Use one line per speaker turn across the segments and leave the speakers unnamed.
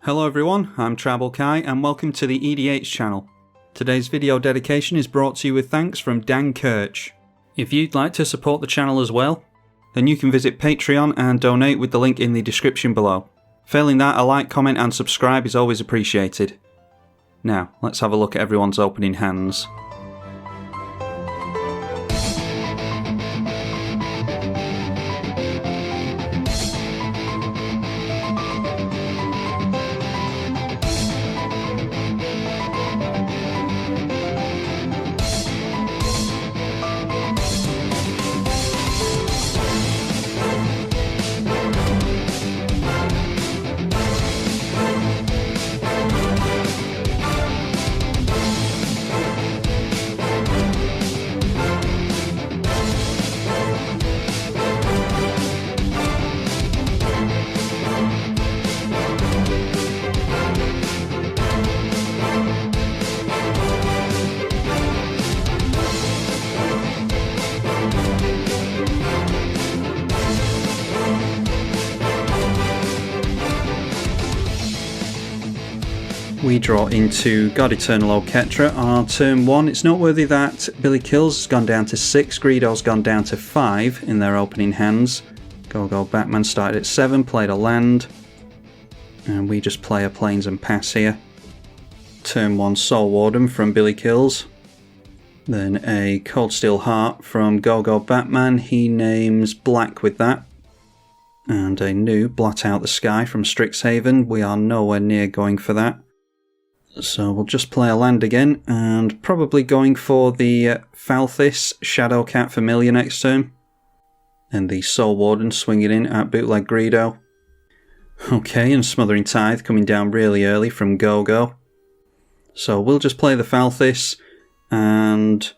Hello everyone, I'm tribalkai and welcome to the eedi-H channel. Today's video dedication is brought to you with thanks from Dan Kirch. If you'd like to support the channel as well, then you can visit Patreon and donate with the link in the description below. Failing that, a like, comment and subscribe is always appreciated. Now, let's have a look at everyone's opening hands. We draw into God Eternal Oketra on our turn 1. It's noteworthy that Billy Kills has gone down to 6, Greedo's gone down to 5 in their opening hands. Go Batman started at 7, played a land, and we just play a Plains and pass here. Turn 1 Soul Warden from Billy Kills. Then a Cold Steel Heart from Go Batman, he names black with that. And a new Blot Out the Sky from Strixhaven, we are nowhere near going for that. So we'll just play a land again, and probably going for the Thalisse Shadowcat Familiar next turn. And the Soul Warden swinging in at Bootleg Greedo. Okay, and Smothering Tithe coming down really early from Go. So we'll just play the Thalisse, and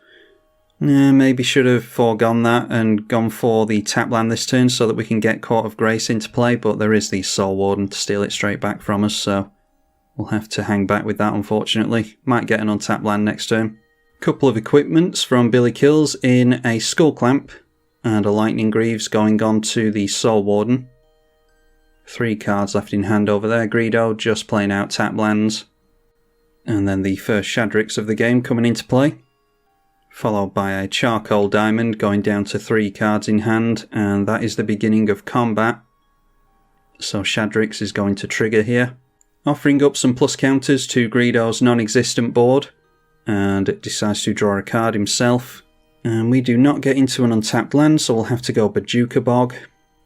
maybe should have foregone that and gone for the tap land this turn so that we can get Court of Grace into play, but there is the Soul Warden to steal it straight back from us, so we'll have to hang back with that, unfortunately. Might get an untapped land next turn. Couple of equipments from Billy Kills in a Skull Clamp and a Lightning Greaves going on to the Soul Warden. 3 cards left in hand over there. Greedo just playing out tap lands. And then the first Shadrix of the game coming into play. Followed by a Charcoal Diamond going down to 3 cards in hand, and that is the beginning of combat. So Shadrix is going to trigger here, offering up some plus counters to Greedo's non-existent board, and it decides to draw a card himself. And we do not get into an untapped land, so we'll have to go Bajuka Bog.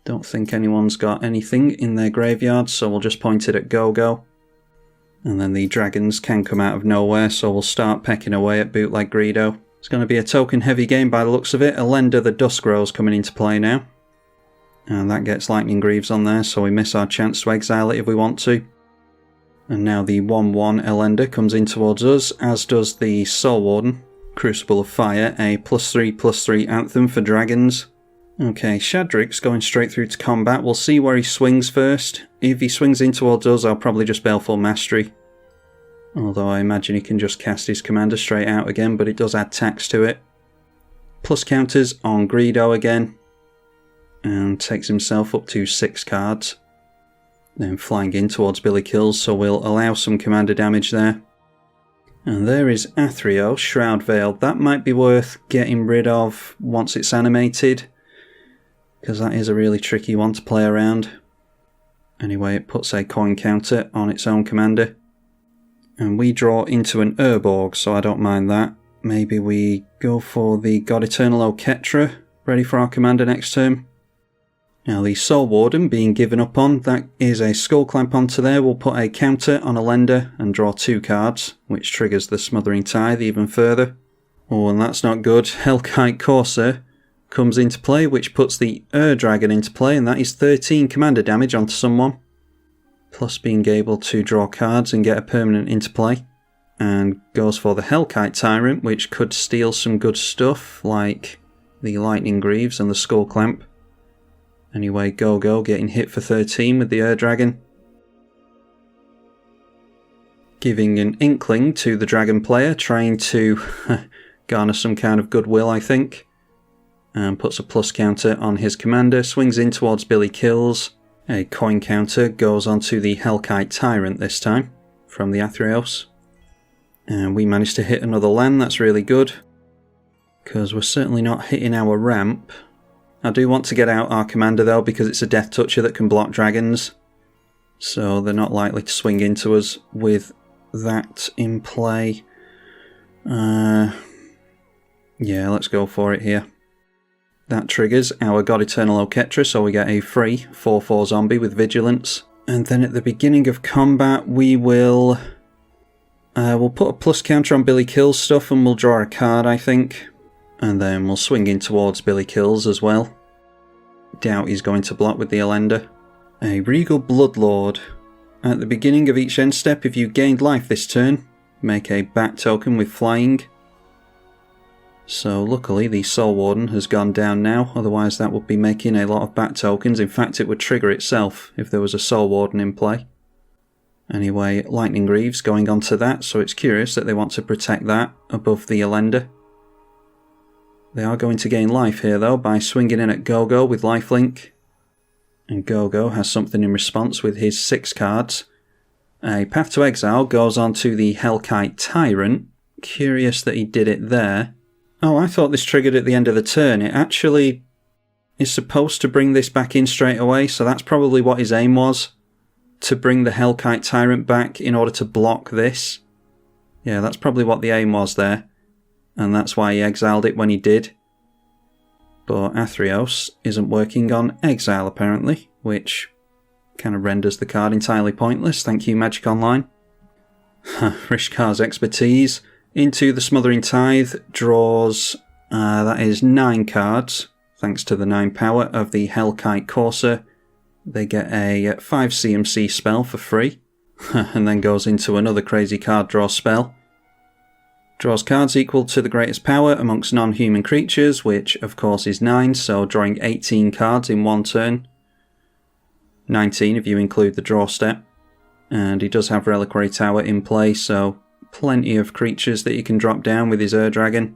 Don't think anyone's got anything in their graveyard, so we'll just point it at Go. And then the dragons can come out of nowhere, so we'll start pecking away at Bootleg Greedo. It's going to be a token heavy game by the looks of it. Elenda the Dusk Rose coming into play now. And that gets Lightning Greaves on there, so we miss our chance to exile it if we want to. And now the 1/1 Elenda comes in towards us, as does the Soul Warden. Crucible of Fire, a +3/+3 Anthem for dragons. Okay, Shadrix going straight through to combat. We'll see where he swings first. If he swings in towards us, I'll probably just Baleful Mastery. Although I imagine he can just cast his commander straight out again, but it does add tax to it. Plus counters on Greedo again. And takes himself up to 6 cards. Then flying in towards Billy Kills, so we'll allow some commander damage there. And there is Athrio, Shroud Veiled. That might be worth getting rid of once it's animated, because that is a really tricky one to play around. Anyway, it puts a coin counter on its own commander. And we draw into an Urborg, so I don't mind that. Maybe we go for the God Eternal Oketra, ready for our commander next turn. Now the Soul Warden being given up on, that is a Skull Clamp onto there. We'll put a counter on Elenda and draw 2 cards, which triggers the Smothering Tithe even further. Oh, and that's not good. Hellkite Courser comes into play, which puts the Dragon into play, and that is 13 commander damage onto someone. Plus being able to draw cards and get a permanent into play. And goes for the Hellkite Tyrant, which could steal some good stuff, like the Lightning Greaves and the Skull Clamp. Anyway, Go getting hit for 13 with the Dragon. Giving an inkling to the Dragon player, trying to garner some kind of goodwill, I think. And puts a plus counter on his commander, swings in towards Billy Kills. A coin counter goes onto the Hellkite Tyrant this time, from the Athreos. And we managed to hit another land, that's really good. Because we're certainly not hitting our ramp. I do want to get out our commander though, because it's a Death Toucher that can block dragons. So they're not likely to swing into us with that in play. Yeah, let's go for it here. That triggers our God Eternal Oketra, so we get a free 4/4 zombie with Vigilance. And then at the beginning of combat we will... we'll put a plus counter on Billy Kills stuff and we'll draw a card, I think. And then we'll swing in towards Billy Kills as well. Doubt he's going to block with the Elender. A Regal Bloodlord. At the beginning of each end step, if you gained life this turn, make a bat token with flying. So luckily the Soul Warden has gone down now, otherwise that would be making a lot of bat tokens. In fact, it would trigger itself if there was a Soul Warden in play. Anyway, Lightning Greaves going on to that, so it's curious that they want to protect that above the Elender. They are going to gain life here though by swinging in at Gogo with lifelink. And Gogo has something in response with his 6 cards. A Path to Exile goes on to the Hellkite Tyrant. Curious that he did it there. Oh, I thought this triggered at the end of the turn. It actually is supposed to bring this back in straight away, so that's probably what his aim was. To bring the Hellkite Tyrant back in order to block this. Yeah, that's probably what the aim was there. And that's why he exiled it when he did. But Athreos isn't working on exile apparently, which kind of renders the card entirely pointless. Thank you, Magic Online. Rishkar's Expertise into the Smothering Tithe draws, that is 9 cards, thanks to the 9 power of the Hellkite Courser. They get a 5 CMC spell for free, and then goes into another crazy card draw spell. Draws cards equal to the greatest power amongst non-human creatures, which of course is 9, so drawing 18 cards in one turn. 19 if you include the draw step. And he does have Reliquary Tower in play, so plenty of creatures that he can drop down with his Ur-Dragon.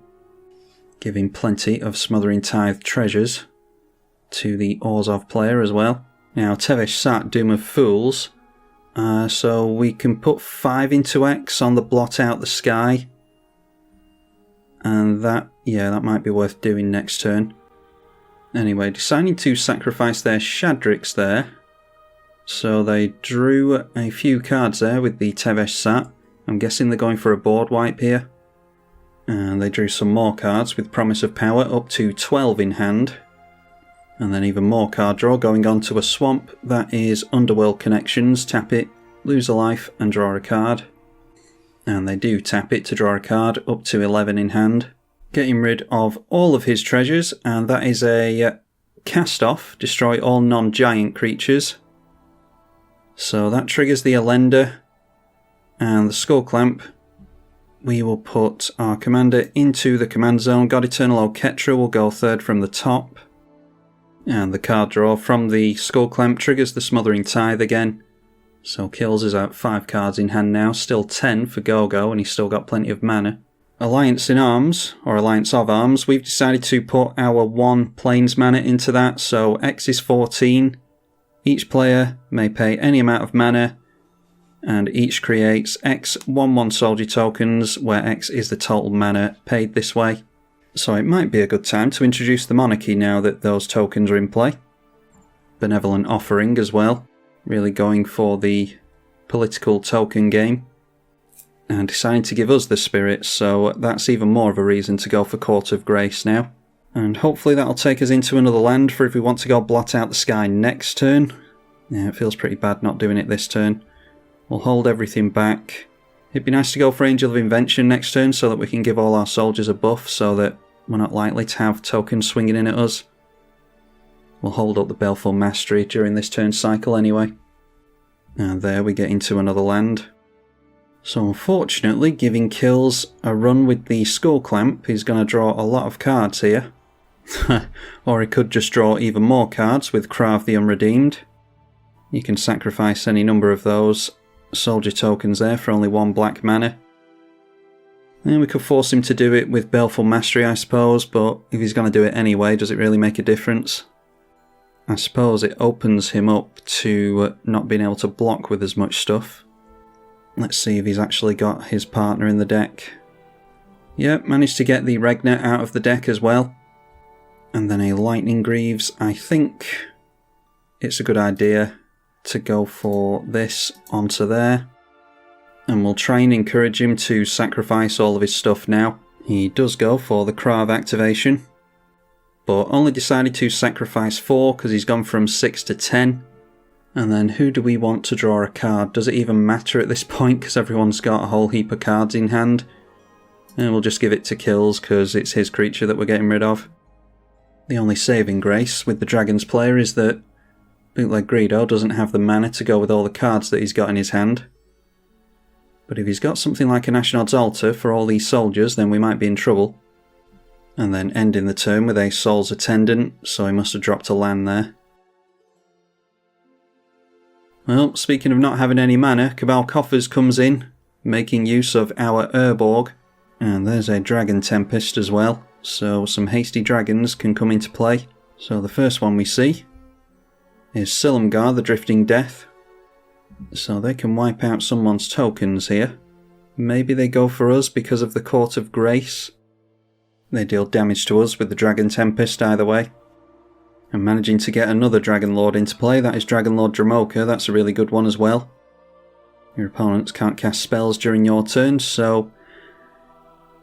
Giving plenty of Smothering Tithe treasures to the Orzhov player as well. Now Tevesh Sat, Doom of Fools. So we can put 5 into X on the Blot Out the Sky. And that might be worth doing next turn. Anyway, deciding to sacrifice their Shadrix there. So they drew a few cards there with the Tevesh Sat. I'm guessing they're going for a board wipe here. And they drew some more cards with Promise of Power up to 12 in hand. And then even more card draw going on to a swamp. That is Underworld Connections. Tap it, lose a life and draw a card. And they do tap it to draw a card up to 11 in hand. Getting rid of all of his treasures, and that is a cast off, destroy all non-giant creatures. So that triggers the Elender and the Skull Clamp. We will put our commander into the command zone. God Eternal Oketra will go third from the top. And the card draw from the Skull Clamp triggers the Smothering Tithe again. So Kills is out 5 cards in hand now, still 10 for Gogo, and he's still got plenty of mana. Alliance in Arms, or Alliance of Arms, we've decided to put our 1 Plains mana into that, so X is 14. Each player may pay any amount of mana, and each creates X 1/1 soldier tokens, where X is the total mana paid this way. So it might be a good time to introduce the Monarchy now that those tokens are in play. Benevolent Offering as well. Really going for the political token game. And deciding to give us the spirits, so that's even more of a reason to go for Court of Grace now. And hopefully that'll take us into another land for if we want to go Blot Out the Sky next turn. Yeah, it feels pretty bad not doing it this turn. We'll hold everything back. It'd be nice to go for Angel of Invention next turn so that we can give all our soldiers a buff so that we're not likely to have tokens swinging in at us. We'll hold up the Baleful Mastery during this turn cycle anyway. And there we get into another land. So unfortunately, giving Kills a run with the Skull Clamp, he's going to draw a lot of cards here. Or he could just draw even more cards with Krav the Unredeemed. You can sacrifice any number of those soldier tokens there for only 1 black mana. And we could force him to do it with Baleful Mastery, I suppose, but if he's going to do it anyway, does it really make a difference? I suppose it opens him up to not being able to block with as much stuff. Let's see if he's actually got his partner in the deck. Yep, managed to get the Regnet out of the deck as well. And then a Lightning Greaves. I think it's a good idea to go for this onto there. And we'll try and encourage him to sacrifice all of his stuff now. He does go for the Krav activation, but only decided to sacrifice 4 because he's gone from 6 to 10. And then who do we want to draw a card? Does it even matter at this point because everyone's got a whole heap of cards in hand? And we'll just give it to Kills because it's his creature that we're getting rid of. The only saving grace with the Dragon's player is that Bootleg Greedo doesn't have the mana to go with all the cards that he's got in his hand. But if he's got something like an Ashnod's Altar for all these soldiers, then we might be in trouble. And then ending the turn with a Soul's Attendant, so he must have dropped a land there. Well, speaking of not having any mana, Cabal Coffers comes in, making use of our Urborg. And there's a Dragon Tempest as well, so some hasty dragons can come into play. So the first one we see is Silumgar, the Drifting Death. So they can wipe out someone's tokens here. Maybe they go for us because of the Court of Grace. They deal damage to us with the Dragon Tempest either way. And managing to get another Dragon Lord into play, that is Dragon Lord Dramoka, that's a really good one as well. Your opponents can't cast spells during your turn, so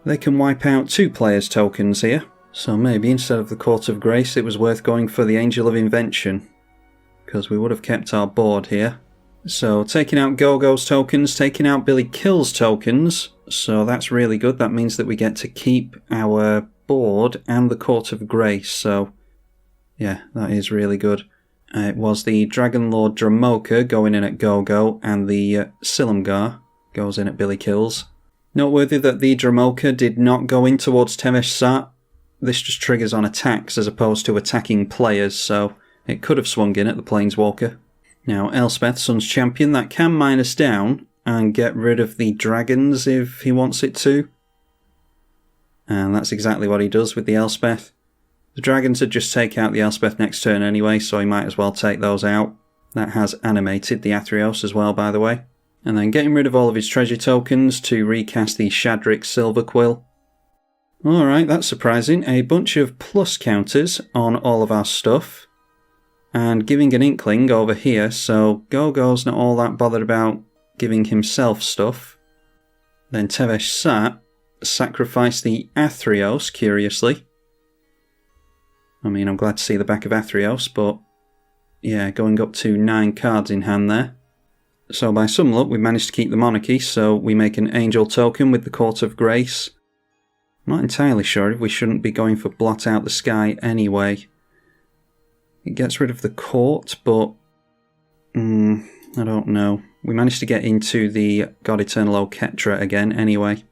they can wipe out 2 players' tokens here. So maybe instead of the Court of Grace it was worth going for the Angel of Invention, because we would have kept our board here. So taking out Gogo's tokens, taking out Billy Kill's tokens, so that's really good. That means that we get to keep our board and the Court of Grace, so yeah, that is really good. It was the Dragon Lord Dramoka going in at Gogo, and the Silumgar goes in at Billy Kills. Noteworthy that the Dramoka did not go in towards Tevesh Sat. This just triggers on attacks as opposed to attacking players, so it could have swung in at the Planeswalker. Now, Elspeth, Sun's Champion, that can minus down and get rid of the dragons if he wants it to. And that's exactly what he does with the Elspeth. The dragons would just take out the Elspeth next turn anyway, so he might as well take those out. That has animated the Athreos as well, by the way. And then getting rid of all of his treasure tokens to recast the Shadrix Silverquill. Alright, that's surprising. A bunch of plus counters on all of our stuff. And giving an Inkling over here, so Gogo's not all that bothered about giving himself stuff. Then Tevesh Sat sacrificed the Athreos, curiously. I mean, I'm glad to see the back of Athreos, but yeah, going up to 9 cards in hand there. So by some luck, we managed to keep the Monarchy, so we make an Angel token with the Court of Grace. I'm not entirely sure if we shouldn't be going for Blot Out the Sky anyway. It gets rid of the Court, but I don't know. We managed to get into the God Eternal Oketra again anyway.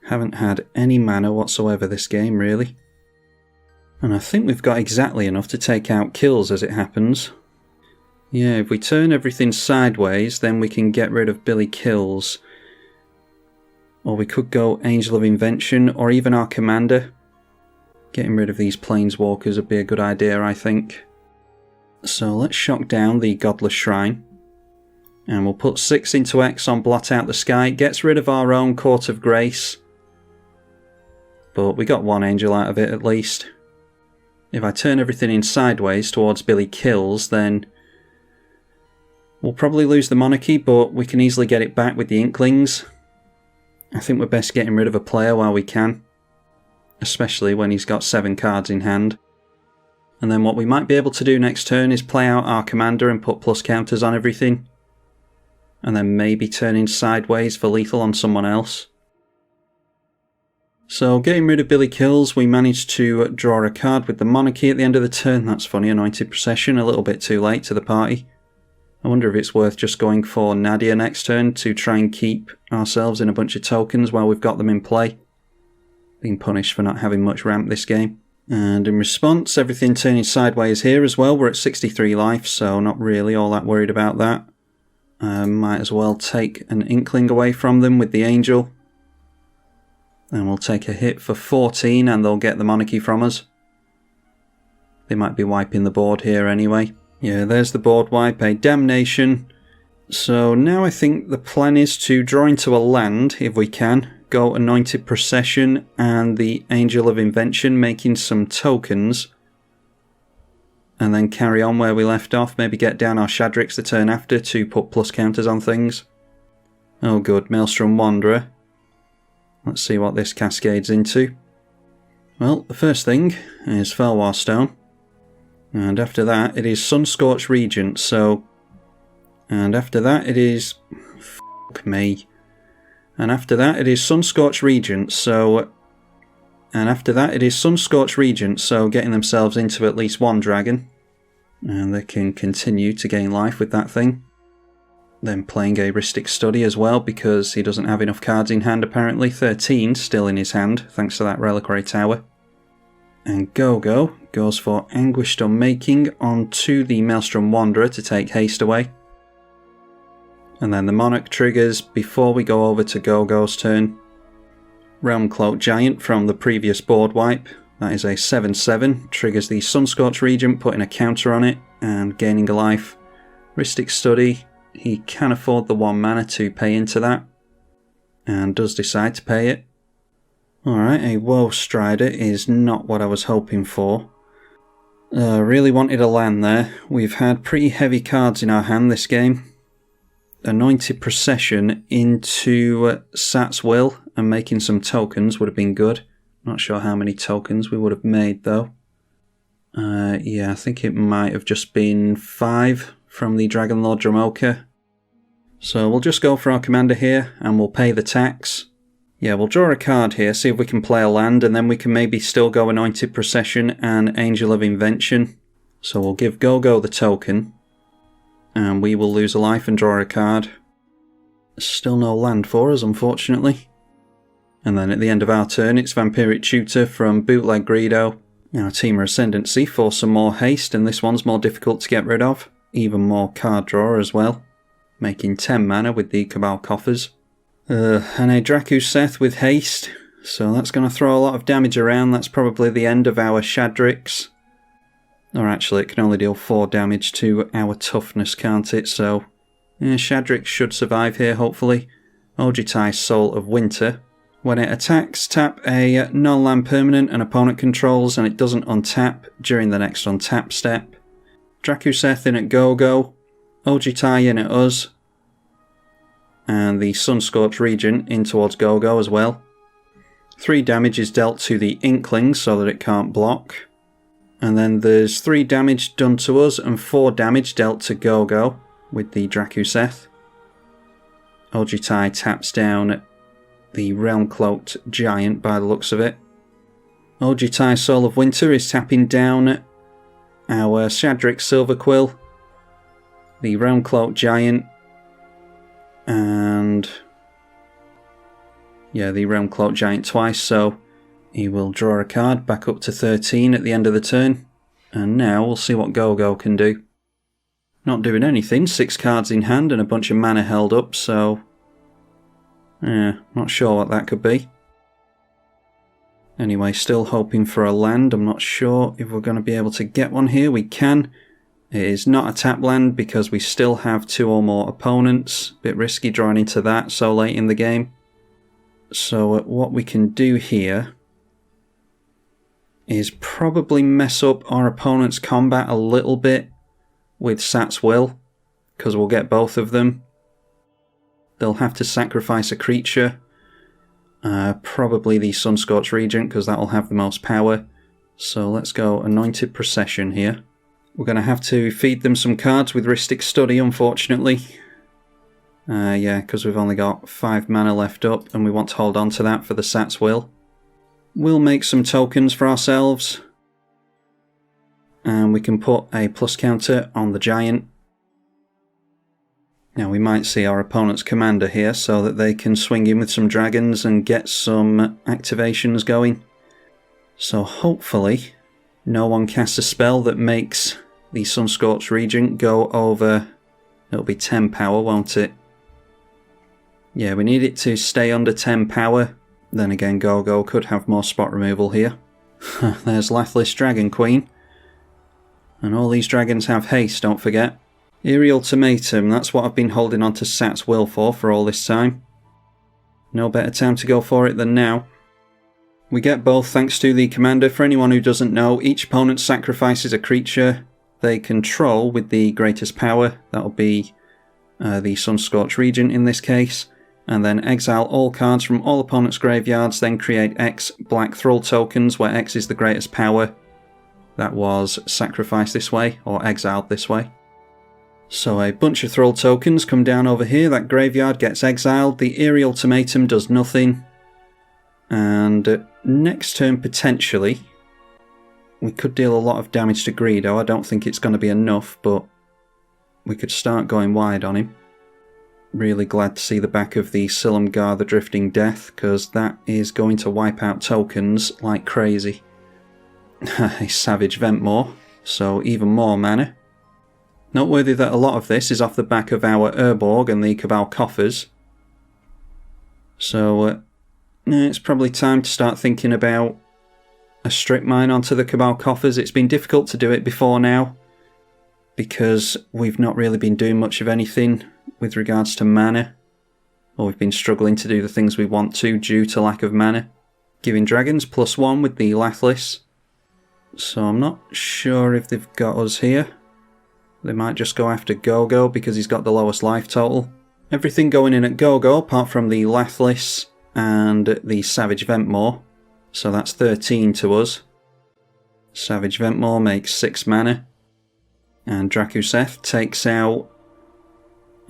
Haven't had any mana whatsoever this game, really. And I think we've got exactly enough to take out Kills as it happens. Yeah, if we turn everything sideways, then we can get rid of Billy Kills. Or we could go Angel of Invention, or even our Commander. Getting rid of these Planeswalkers would be a good idea, I think. So let's shock down the Godless Shrine. And we'll put 6 into X on Blot Out the Sky. It gets rid of our own Court of Grace. But we got 1 Angel out of it at least. If I turn everything in sideways towards Billy Kills, then we'll probably lose the Monarchy, but we can easily get it back with the Inklings. I think we're best getting rid of a player while we can. Especially when he's got 7 cards in hand. And then what we might be able to do next turn is play out our Commander and put plus counters on everything. And then maybe turning sideways for lethal on someone else. So getting rid of Billy Kills, we managed to draw a card with the Monarchy at the end of the turn. That's funny, Anointed Procession, a little bit too late to the party. I wonder if it's worth just going for Nadia next turn to try and keep ourselves in a bunch of tokens while we've got them in play. Being punished for not having much ramp this game. And in response, everything turning sideways here as well. We're at 63 life, so not really all that worried about that. Might as well take an Inkling away from them with the Angel. And we'll take a hit for 14 and they'll get the Monarchy from us. They might be wiping the board here anyway. Yeah, there's the board wipe, a damnation. So now I think the plan is to draw into a land, if we can. Go Anointed Procession and the Angel of Invention, making some tokens. And then carry on where we left off. Maybe get down our Shadrix the turn after to put plus counters on things. Oh good, Maelstrom Wanderer. Let's see what this cascades into. Well, the first thing is Felwar Stone. And after that it is Sunscorched Regent, so... And after that it is... Fuck me. And after that it is Sunscorched Regent, so... And after that it is Sunscorched Regent, so getting themselves into at least one dragon. And they can continue to gain life with that thing. Then playing a Rhystic Study as well, because he doesn't have enough cards in hand apparently. 13 still in his hand, thanks to that Reliquary Tower. And Go-Go goes for Anguished Unmaking onto the Maelstrom Wanderer to take haste away. And then the Monarch triggers before we go over to Go-Go's turn. Realmcloak Giant from the previous board wipe. That is a 7/7. Triggers the Sunscorched Regent, putting a counter on it and gaining a life. Rhystic Study. He can afford the 1 mana to pay into that. And does decide to pay it. Alright, a Woe Strider is not what I was hoping for. Really wanted a land there. We've had pretty heavy cards in our hand this game. Anointed Procession into Sat's Will and making some tokens would have been good. Not sure how many tokens we would have made though. Yeah, I think it might have just been 5 from the Dragon Lord Dramoka. So we'll just go for our commander here and we'll pay the tax. Yeah, we'll draw a card here, see if we can play a land, and then we can maybe still go Anointed Procession and Angel of Invention. So we'll give Go-Go the token. And we will lose a life and draw a card. Still no land for us, unfortunately. And then at the end of our turn, it's Vampiric Tutor from Bootleg Greedo. Now Temur Ascendancy for some more haste, and this one's more difficult to get rid of. Even more card draw as well. Making 10 mana with the Cabal Coffers. And a Drakuseth with haste. So that's going to throw a lot of damage around. That's probably the end of our Shadrix. Or actually, it can only deal 4 damage to our toughness, can't it? So, Shadrix should survive here, hopefully. Ojitai, Soul of Winter. When it attacks, tap a non-land permanent an opponent controls, and it doesn't untap during the next untap step. Drakuseth in at Go-Go. Ojitai in at us. And the Sunscorched Regent in towards Go-Go as well. 3 damage is dealt to the Inkling so that it can't block. And then there's 3 damage done to us and 4 damage dealt to Go-Go with the Drakuseth. Ojitai taps down the Realm-Cloaked Giant by the looks of it. Ojitai Soul of Winter is tapping down our Shadrix Silverquill, the Realm-Cloaked Giant, and yeah, the Realm-Cloaked Giant twice, so he will draw a card back up to 13 at the end of the turn. And now we'll see what Go-Go can do. Not doing anything, 6 cards in hand and a bunch of mana held up, so... yeah, not sure what that could be. Anyway, still hoping for a land. I'm not sure if we're going to be able to get one here. We can. It is not a tap land because we still have 2 or more opponents. Bit risky drawing into that so late in the game. So what we can do here is probably mess up our opponent's combat a little bit with Sat's Will, because we'll get both of them. They'll have to sacrifice a creature, probably the Sunscorched Regent, because that'll have the most power. So let's go Anointed Procession here. We're going to have to feed them some cards with Rhystic Study, unfortunately. Yeah, because we've only got 5 mana left up, and we want to hold on to that for the Sat's Will. We'll make some tokens for ourselves. And we can put a plus counter on the Giant. Now we might see our opponent's commander here, so that they can swing in with some dragons and get some activations going. So hopefully no one casts a spell that makes the Sunscorched Regent go over... it'll be 10 power, won't it? Yeah, we need it to stay under 10 power. Then again, Go-Go could have more spot removal here. There's Lathliss Dragon Queen. And all these dragons have haste, don't forget. Eerie Ultimatum, that's what I've been holding on to Sat's will for all this time. No better time to go for it than now. We get both thanks to the commander. For anyone who doesn't know, each opponent sacrifices a creature they control with the greatest power. That'll be the Sunscorched Regent in this case. And then exile all cards from all opponents' graveyards, then create X black Thrall tokens, where X is the greatest power. That was sacrificed this way, or exiled this way. So a bunch of Thrall tokens come down over here, that graveyard gets exiled, the Eerie Ultimatum does nothing. And next turn, potentially, we could deal a lot of damage to Greedo. I don't think it's going to be enough, but we could start going wide on him. Really glad to see the back of the Silumgar the Drifting Death, because that is going to wipe out tokens like crazy. A Savage Ventmore, so even more mana. Noteworthy that a lot of this is off the back of our Urborg and the Cabal Coffers. So it's probably time to start thinking about a strip mine onto the Cabal Coffers. It's been difficult to do it before now, because we've not really been doing much of anything with regards to mana, or we've been struggling to do the things we want to due to lack of mana. Giving dragons +1 with the Lathless, so I'm not sure if they've got us here. They might just go after Gogo because he's got the lowest life total. Everything going in at Gogo apart from the Lathless and the Savage Ventmore, so that's 13 to us. Savage Ventmore makes 6 mana, and Drakuseth takes out,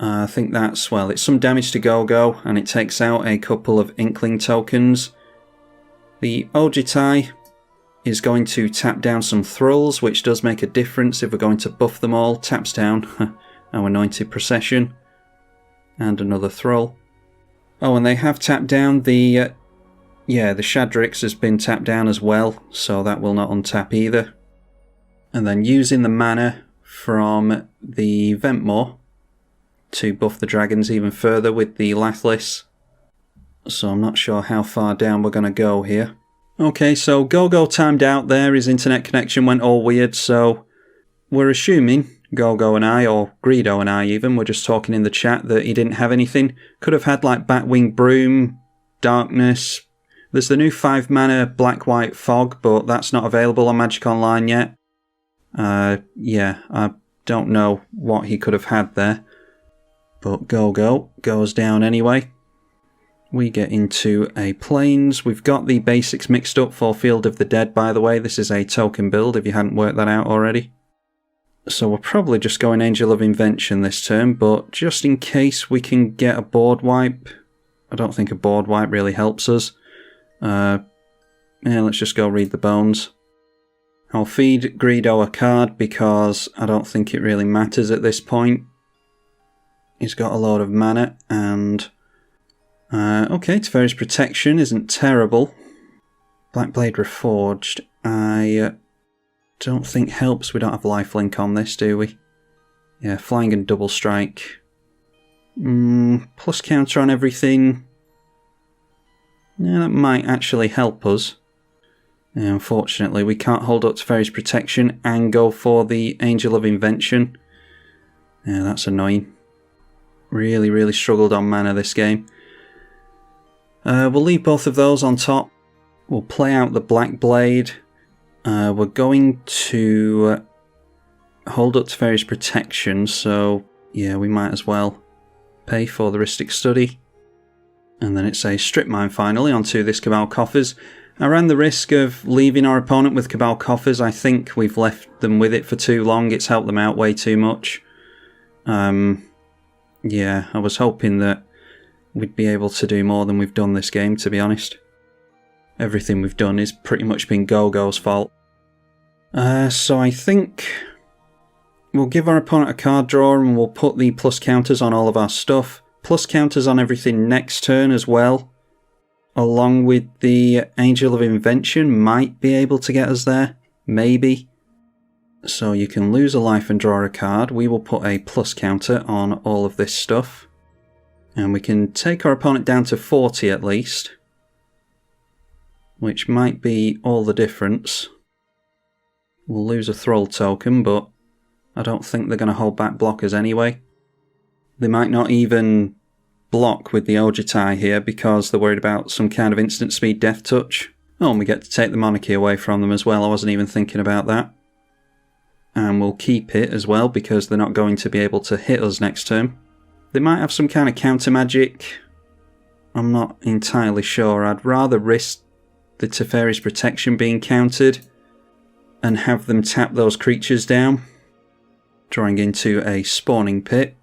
I think that's, well, it's some damage to Gogo, and it takes out a couple of Inkling tokens. The Ojitai is going to tap down some Thralls, which does make a difference if we're going to buff them all. Taps down our Anointed Procession, and another Thrall. Oh, and they have tapped down the, the Shadrix has been tapped down as well, so that will not untap either. And then using the mana from the Ventmore to buff the dragons even further with the Lathless. So I'm not sure how far down we're going to go here. Okay, so Gogo timed out there, his internet connection went all weird, so we're assuming, Gogo and I, or Greedo and I even, we're just talking in the chat that he didn't have anything. Could have had like Batwing Broom, Darkness. There's the new 5 mana Black-White Fog, but that's not available on Magic Online yet. I don't know what he could have had there. But Gogo goes down anyway. We get into a Plains. We've got the basics mixed up for Field of the Dead, by the way. This is a token build, if you hadn't worked that out already. So we're probably just going Angel of Invention this turn, but just in case we can get a board wipe. I don't think a board wipe really helps us. Let's just go Read the Bones. I'll feed Greedo a card because I don't think it really matters at this point. He's got a load of mana, and okay, Teferi's Protection isn't terrible. Blackblade Reforged, I don't think helps. We don't have lifelink on this, do we? Yeah, Flying and Double Strike. Plus counter on everything. Yeah, that might actually help us. Yeah, unfortunately, we can't hold up Teferi's Protection and go for the Angel of Invention. Yeah, that's annoying. Really, really struggled on mana this game. We'll leave both of those on top. We'll play out the Black Blade. We're going to hold up Teferi's Protection, so yeah, we might as well pay for the Rhystic Study. And then it's a Strip Mine finally onto this Cabal Coffers. I ran the risk of leaving our opponent with Cabal Coffers. I think we've left them with it for too long. It's helped them out way too much. Yeah, I was hoping that we'd be able to do more than we've done this game, to be honest. Everything we've done is pretty much been Gogo's fault. So I think we'll give our opponent a card draw and we'll put the plus counters on all of our stuff. Plus counters on everything next turn as well. Along with the Angel of Invention might be able to get us there. Maybe. So you can lose a life and draw a card. We will put a plus counter on all of this stuff. And we can take our opponent down to 40 at least. Which might be all the difference. We'll lose a Thrall token, but I don't think they're going to hold back blockers anyway. They might not even block with the Ojitai here because they're worried about some kind of instant speed death touch. Oh, and we get to take the monarchy away from them as well. I wasn't even thinking about that. And we'll keep it as well because they're not going to be able to hit us next turn. They might have some kind of counter magic. I'm not entirely sure. I'd rather risk the Teferi's protection being countered and have them tap those creatures down, drawing into a spawning pit.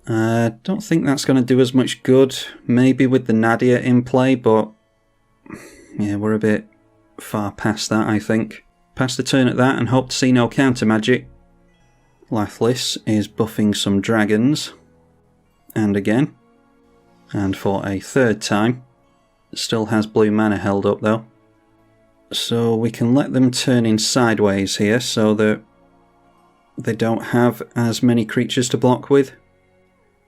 I don't think that's going to do as much good. Maybe with the Nadia in play, but yeah, we're a bit far past that, I think. Pass the turn at that and hope to see no counter magic. Thalisse is buffing some dragons. And again. And for a third time. Still has blue mana held up though. So we can let them turn in sideways here so that they don't have as many creatures to block with.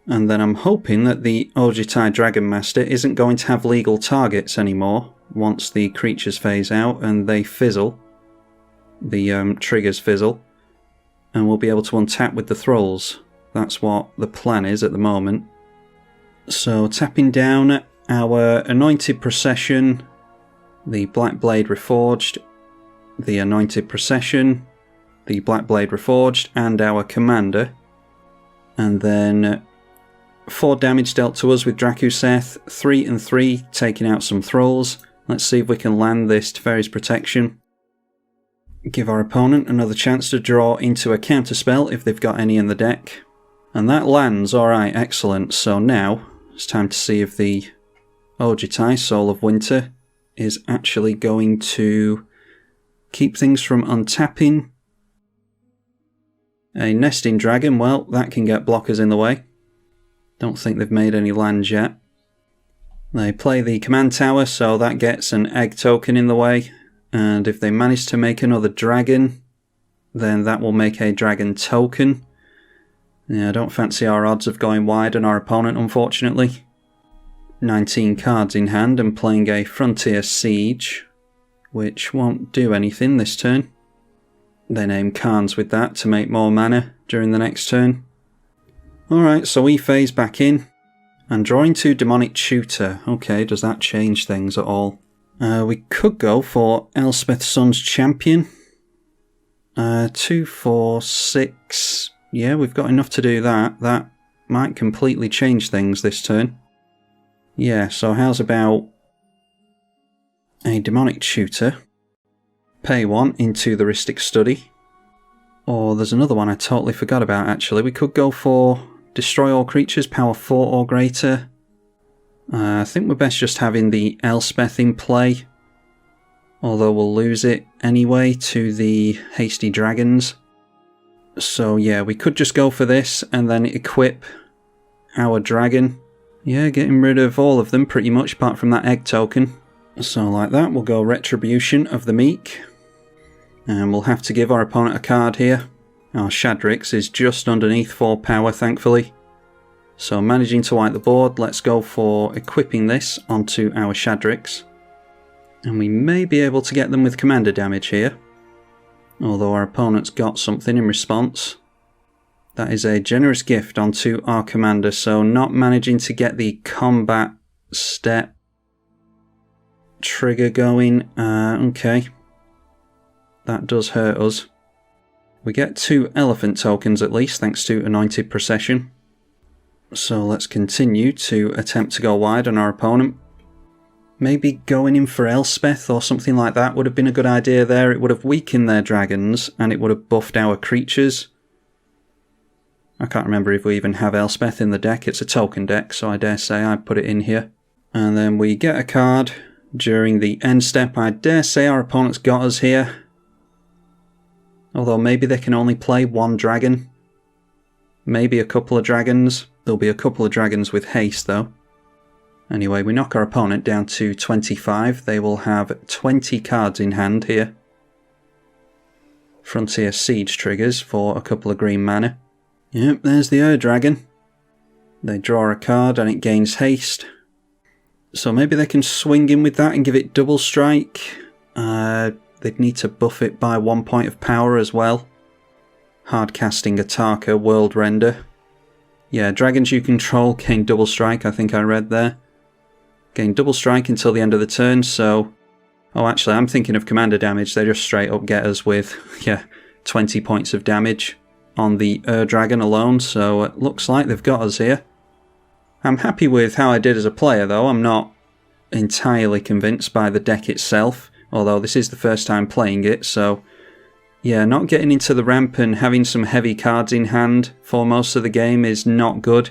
And then I'm hoping that the Ojitai Dragon Master isn't going to have legal targets anymore once the creatures phase out and they fizzle. The triggers fizzle. And we'll be able to untap with the Thralls. That's what the plan is at the moment. So tapping down our Anointed Procession, the Black Blade Reforged, the Anointed Procession, the Black Blade Reforged, and our Commander. And then 4 damage dealt to us with Drakuseth, 3 and 3 taking out some Thralls. Let's see if we can land this Teferi's Protection. Give our opponent another chance to draw into a counterspell if they've got any in the deck. And that lands, alright, excellent. So now it's time to see if the Ojitai, Soul of Winter, is actually going to keep things from untapping. A Nesting Dragon, well, that can get blockers in the way. Don't think they've made any lands yet. They play the Command Tower, so that gets an Egg token in the way. And if they manage to make another dragon, then that will make a dragon token. Yeah, I don't fancy our odds of going wide on our opponent, unfortunately. 19 cards in hand and playing a Frontier Siege, which won't do anything this turn. They name Khans with that to make more mana during the next turn. Alright, so we phase back in. And draw into Demonic Tutor. Okay, does that change things at all? We could go for Elspeth Sun's Champion. 2, 4, 6. Yeah, we've got enough to do that. That might completely change things this turn. Yeah, so how's about a Demonic Tutor? Pay 1 into the Rhystic Study. Or there's another one I totally forgot about actually. We could go for Destroy all creatures, power 4 or greater. I think we're best just having the Elspeth in play. Although we'll lose it anyway to the Hasty Dragons. So yeah, we could just go for this and then equip our dragon. Yeah, getting rid of all of them pretty much apart from that egg token. So like that, we'll go Retribution of the Meek. And we'll have to give our opponent a card here. Our Shadrix is just underneath 4 power, thankfully. So managing to wipe the board, let's go for equipping this onto our Shadrix. And we may be able to get them with commander damage here. Although our opponent's got something in response. That is a generous gift onto our commander, so not managing to get the combat step trigger going. Okay. That does hurt us. We get 2 elephant tokens at least, thanks to Anointed Procession. So let's continue to attempt to go wide on our opponent. Maybe going in for Elspeth or something like that would have been a good idea there. It would have weakened their dragons and it would have buffed our creatures. I can't remember if we even have Elspeth in the deck. It's a token deck, so I dare say I put it in here. And then we get a card during the end step. I dare say our opponent's got us here. Although maybe they can only play 1 dragon. Maybe a couple of dragons. There'll be a couple of dragons with haste though. Anyway, we knock our opponent down to 25. They will have 20 cards in hand here. Frontier Siege triggers for a couple of green mana. Yep, there's the Ur Dragon. They draw a card and it gains haste. So maybe they can swing in with that and give it double strike. They they'd need to buff it by 1 point of power as well. Hard casting Ataka, World Render. Yeah, dragons you control gain double strike, I think I read there. Gain double strike until the end of the turn, so... Oh, actually, I'm thinking of commander damage. They just straight up get us with, yeah, 20 points of damage on the dragon alone, so it looks like they've got us here. I'm happy with how I did as a player, though. I'm not entirely convinced by the deck itself, although this is the first time playing it, so... Yeah, not getting into the ramp and having some heavy cards in hand for most of the game is not good.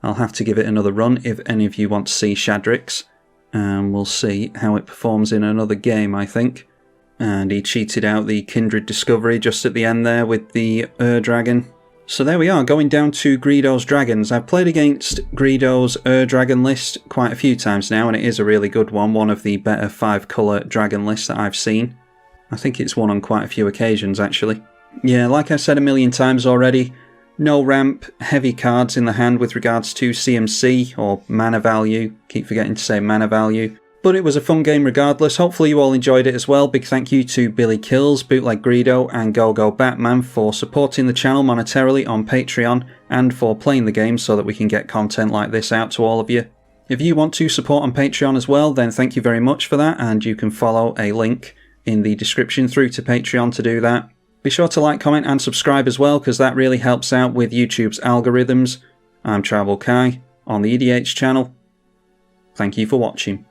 I'll have to give it another run if any of you want to see Shadrix. And we'll see how it performs in another game, I think. And he cheated out the Kindred Discovery just at the end there with the Dragon. So there we are, going down to Greedo's Dragons. I've played against Greedo's Dragon list quite a few times now, and it is a really good one. One of the better 5-colour dragon lists that I've seen. I think it's won on quite a few occasions, actually. Yeah, like I said a million times already, no ramp, heavy cards in the hand with regards to CMC, or mana value. Keep forgetting to say mana value. But it was a fun game regardless. Hopefully you all enjoyed it as well. Big thank you to Billy Kills, Bootleg Greedo, and Go Batman for supporting the channel monetarily on Patreon, and for playing the game so that we can get content like this out to all of you. If you want to support on Patreon as well, then thank you very much for that, and you can follow a link in the description through to Patreon to do that. Be sure to like, comment and subscribe as well, because that really helps out with YouTube's algorithms. I'm tribalkai on the eedi-H channel. Thank you for watching.